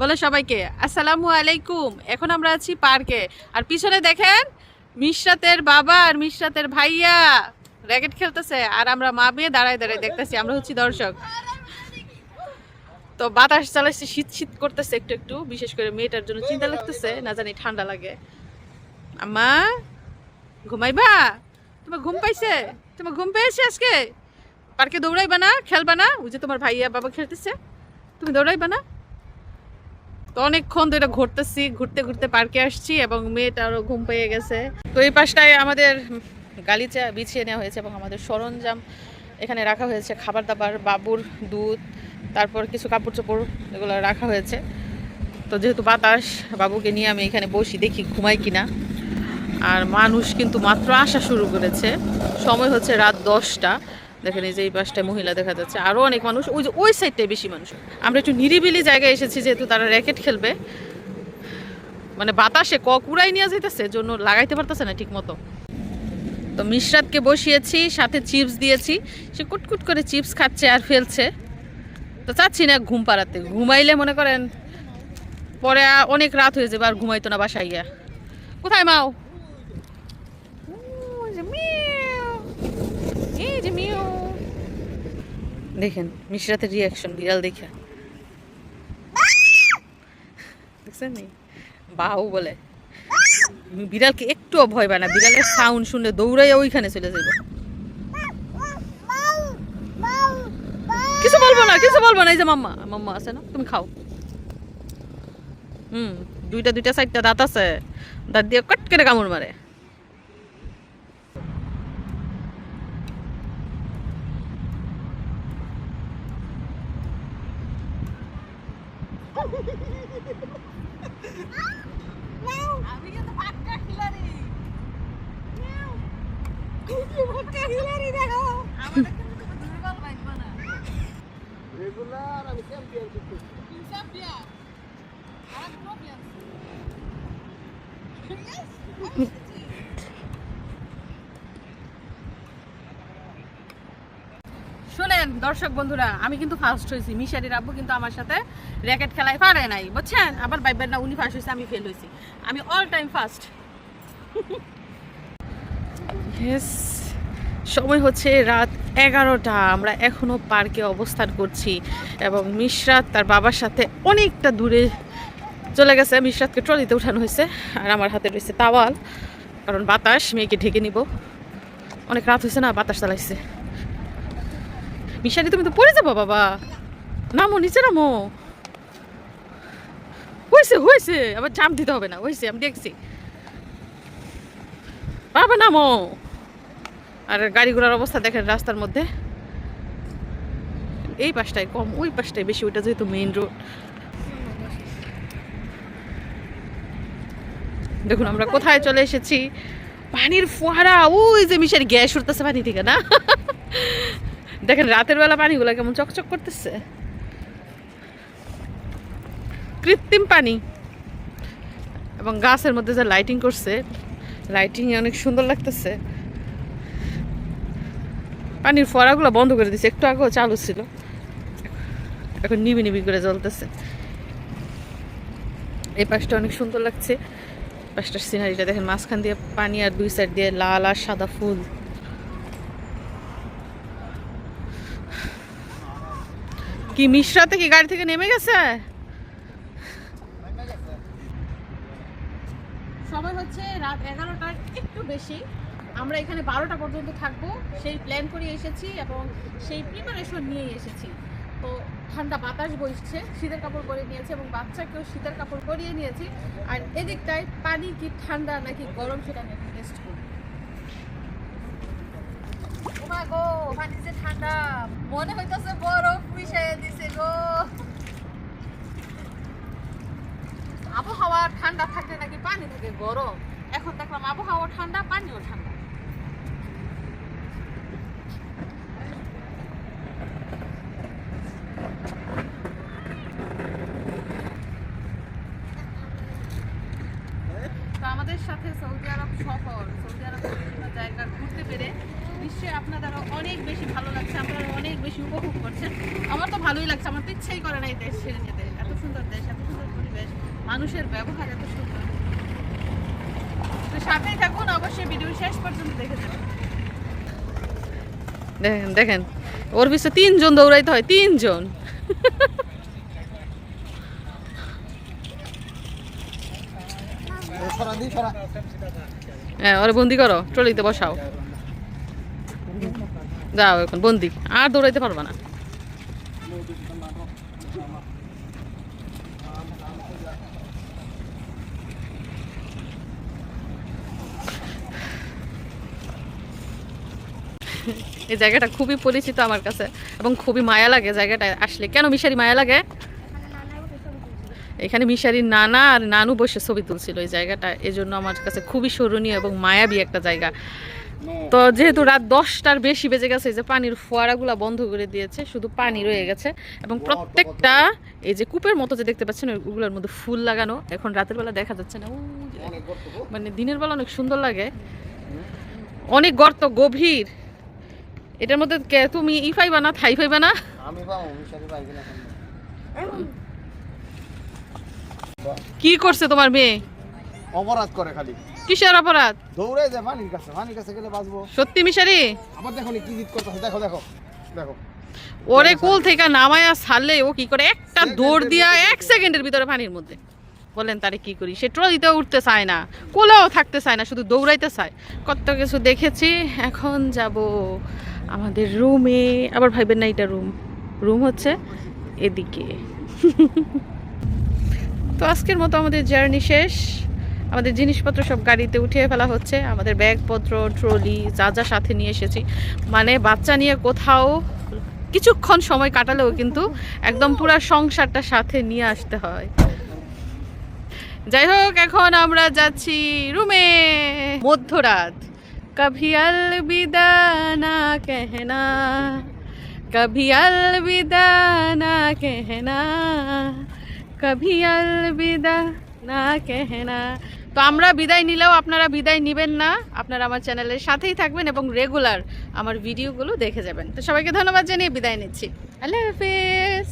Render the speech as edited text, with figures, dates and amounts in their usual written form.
বলো সবাইকে আসসালামু আলাইকুম। এখন আমরা আছি পার্কে, আর পিছনে দেখেন মিশরাতের বাবা আর মিশরাতের ভাইয়া র্যাকেট খেলতেছে, আর আমরা মা মেয়ে দাঁড়ায় দাঁড়ায় দেখতেছি। আমরা হচ্ছি দর্শক। তো বাতাস চালাচ্ছে, শীত শীত করতেছে একটু একটু, বিশেষ করে মেয়েটার জন্য চিন্তা লাগতেছে, না জানি ঠান্ডা লাগে। আম্মা ঘুমাইবা? তোমার ঘুম পাইছে? তোমার ঘুম পেয়েছে আজকে? পার্কে দৌড়াইবা না, খেলবা না? ওই যে তোমার ভাইয়া বাবা খেলতেছে, তুমি দৌড়াইবা না? তো অনেকক্ষণ ধরে ঘুরতেছি, ঘুরতে ঘুরতে পার্কে আসছি এবং মেয়েটারও ঘুম পেয়ে গেছে। তো এই পাশটায় আমাদের গালিচা বিছিয়ে নেওয়া হয়েছে এবং আমাদের সরঞ্জাম এখানে রাখা হয়েছে, খাবার দাবার, বাবুর দুধ, তারপর কিছু কাপড় চোপড় এগুলো রাখা হয়েছে। তো যেহেতু বাতাস, বাবুকে নিয়ে আমি এখানে বসি, দেখি ঘুমাই কিনা। আর মানুষ কিন্তু মাত্র আসা শুরু করেছে, সময় হচ্ছে রাত 10টা। দেখেন এই যে এই পাশটায় মহিলা দেখা যাচ্ছে, আরও অনেক মানুষ, ওই যে ওই সাইডটায় বেশি মানুষ। আমরা একটু নিরিবিলি জায়গায় এসেছি, যেহেতু তারা র্যাকেট খেলবে, মানে বাতাসে কক উড়াই নিয়ে যেতেছে, জন্য লাগাইতে পারতেছে না ঠিক মতো। তো মিশরাতকে বসিয়েছি, সাথে চিপস দিয়েছি, সে কুটকুট করে চিপস খাচ্ছে আর ফেলছে। তো চাচ্ছি না ঘুম পাড়াতে, ঘুমাইলে মনে করেন পরে অনেক রাত হয়ে যাবে, আর ঘুমাইতো না বাসায় গিয়া। কোথায় মাও? দেখেন মিশরাতের রিয়াকশন বিড়াল দেখে, দেখছেন বাউ বলে। বিড়ালকে একটুও ভয় পায় না, বিড়ালের সাউন্ড শুনে দৌড়াইয়া ওইখানে চলে যাবে। কিছু বলবো না, কিছু বলবো না। এই যে মাম্মা, মাম্মা আছে না, তুমি খাও। দুইটা দুইটা চারটা দাঁত আছে, দাঁত দিয়ে কট করে কামড় মারে। শুনেন দর্শক বন্ধুরা, আমি কিন্তু ফার্স্ট হয়েছি, মিশারির আব্বু কিন্তু আমার সাথে র্যাকেট খেলায় পারে নাই, বুঝছেন? আবার ভাইবেন না উনি ফার্স্ট হয়েছে আমি ফেল হয়েছি, আমি অল টাইম ফার্স্ট। সময় হচ্ছে রাত 11টা, আমরা এখনো পার্কে অবস্থান করছি এবং মিশরাত তার বাবার সাথে অনেকটা দূরে চলে গেছে। মিশরাতকে ট্রলিতে উঠানো হয়েছে, আর আমার হাতে রয়েছে তাওয়াল, কারণ বাতাস, মেয়েকে ঢেকে নিব। অনেক রাত হয়েছে না, বাতাস চালাইছে। মিশারি তুমি তো পড়ে যাবো বাবা, নামো নিচে নামো। হয়েছে হয়েছে, আবার জাম্প দিতে হবে না, হয়েছে, আমি দেখছি। বাবা নামো। আর গাড়ি ঘোড়ার অবস্থা দেখেন রাস্তার মধ্যে, এই পাশটায় কম, ওই পাশটায় বেশি, ওইটা যেহেতু মেইন রোড। দেখুন আমরা কোথায় চলে এসেছি, পানির ফোয়ারা, ওই যে মিশারি গ্যাস উঠতেছে পানি থেকে না। দেখেন রাতের বেলা পানিগুলো কেমন চকচক করতেছে, কৃত্রিম পানি। এবং গাছের মধ্যে যে লাইটিং করছে, লাইটিং অনেক সুন্দর লাগতেছে। পানির ফোয়ারাগুলো বন্ধ করে দিচ্ছে, একটু আগেও চালু ছিল, এখন নিবি নিবি করে জ্বলতেছে। এই পাশটা অনেক সুন্দর লাগছে, পাশটার সিনারিটা দেখেন, মাঝখান দিয়ে পানি আর দুই সাইড দিয়ে লাল আর সাদা ফুল। কি মিশরাতে কি গাড়ি থেকে নেমে গেছে? সময় হচ্ছে রাত 11টার একটু বেশি, আমরা এখানে 12টা পর্যন্ত থাকবো, সেই প্ল্যান করে এসেছি এবং সেই প্রিপারেশন নিয়ে এসেছি। তো ঠান্ডা বাতাস বইছে, শীতের কাপড় পরে নিয়েছি এবং বাচ্চাকেও শীতের কাপড় পরিয়ে নিয়েছি। আর এদিকটায় পানি কি ঠান্ডা নাকি গরম সেটা আমি একটু টেস্ট করি। ওমা গো, পানি যে ঠান্ডা, মনে হইতেছে বরফ মিশাইয়া দিছে গো। আবহাওয়া ঠান্ডা থাকলে নাকি পানি থাকে গরম, এখন দেখলাম আবহাওয়া ঠান্ডা, পানিও ঠান্ডা। তো আমাদের সাথে সৌদি আরব সফর, সৌদি আরবের বিভিন্ন জায়গা ঘুরতে পেরে নিশ্চয়ই আপনাদেরও অনেক বেশি ভালো লাগছে, আপনারা অনেক বেশি উপভোগ করছেন। আমার তো ভালোই লাগছে, আমার তো ইচ্ছাই করে না এই দেশ ছেড়ে যেতে, এত সুন্দর দেশ, এত সুন্দর মানুষের ব্যবহার এত সুন্দর। তো সাথেই থাকুন, অবশ্যই ভিডিও শেষ পর্যন্ত দেখে যাবেন। দেখেন দেখেন, ওর পিছনে 3 জন দৌড়াইতে হয়, 3 জন। হ্যাঁ, ওরে বন্দি করো, ট্রলিতে বসাও, যাও এখন বন্দি, আর দৌড়াইতে পারবা না। এই জায়গাটা খুবই পরিচিত আমার কাছে এবং খুবই মায়া লাগে জায়গাটা আসলে। কেন মিশারি মায়া লাগে? এখানে মিশারির নানা আর নানু বসে ছবি তুলছিল এই জায়গাটা, এজন্য আমার কাছে খুবই স্মরণীয় এবং মায়াবী একটা জায়গা। তো যেহেতু রাত 10টার বেশি বেজে গেছে, এই যে পানির ফোয়ারাগুলো বন্ধ করে দিয়েছে, শুধু পানি রয়ে গেছে এবং প্রত্যেকটা এই যে কূপের মতো যে দেখতে পাচ্ছেন ওগুলোর মধ্যে ফুল লাগানো। এখন রাতের বেলা দেখা যাচ্ছে না, মানে দিনের বেলা অনেক সুন্দর লাগে। অনেক গর্ত, গভীর। এটার মধ্যে তুমি ই পাইবা না, থাই পাইবা না। কি করছে তোমার মেয়ে? অপরাধ করে খালি। কিসের অপরাধ? দৌড়ে যায় পানির কাছে, পানির কাছে গেলে বাঁচবো। সত্যি মিশারি? আবার দেখো কি জিত করতেছে, দেখো দেখো দেখো। ওরে কোল থেকে নামায়া ছাড়লে ও কি করে, একটা দৌড় দিয়া 1 সেকেন্ডের ভিতরে পানির মধ্যে। বলেন তারে কি করি? সে ট্রলিতেও উঠতে চায় না, কোলেও থাকতে চায় না, শুধু দৌড়াইতে চায়। কত কিছু দেখেছি। এখন যাব আমাদের রুমে। আবার ভাইবেন না এটা রুম হচ্ছে এদিকে। তো আজকের মতো আমাদের জার্নি শেষ। আমাদের জিনিসপত্র সব গাড়িতে উঠিয়ে ফেলা হচ্ছে। আমাদের ব্যাগপত্র, ট্রলি যা যা সাথে নিয়ে এসেছি, মানে বাচ্চা নিয়ে কোথাও কিছুক্ষণ সময় কাটালেও কিন্তু একদম পুরো সংসারটা সাথে নিয়ে আসতে হয়। যাই হোক, এখন আমরা যাচ্ছি রুমে। মধ্যরাত। কভি अलविदा না कहना, कभी अलविदा ना कहना, कभी अलविदा না कहना। তো আমরা বিদায় নিলেও আপনারা বিদায় নেবেন না, আপনারা আমার চ্যানেলের সাথেই থাকবেন এবং রেগুলার আমার ভিডিওগুলো দেখে যাবেন। তো সবাইকে ধন্যবাদ জানিয়ে বিদায় নিচ্ছি। আল্লাহ হাফেজ।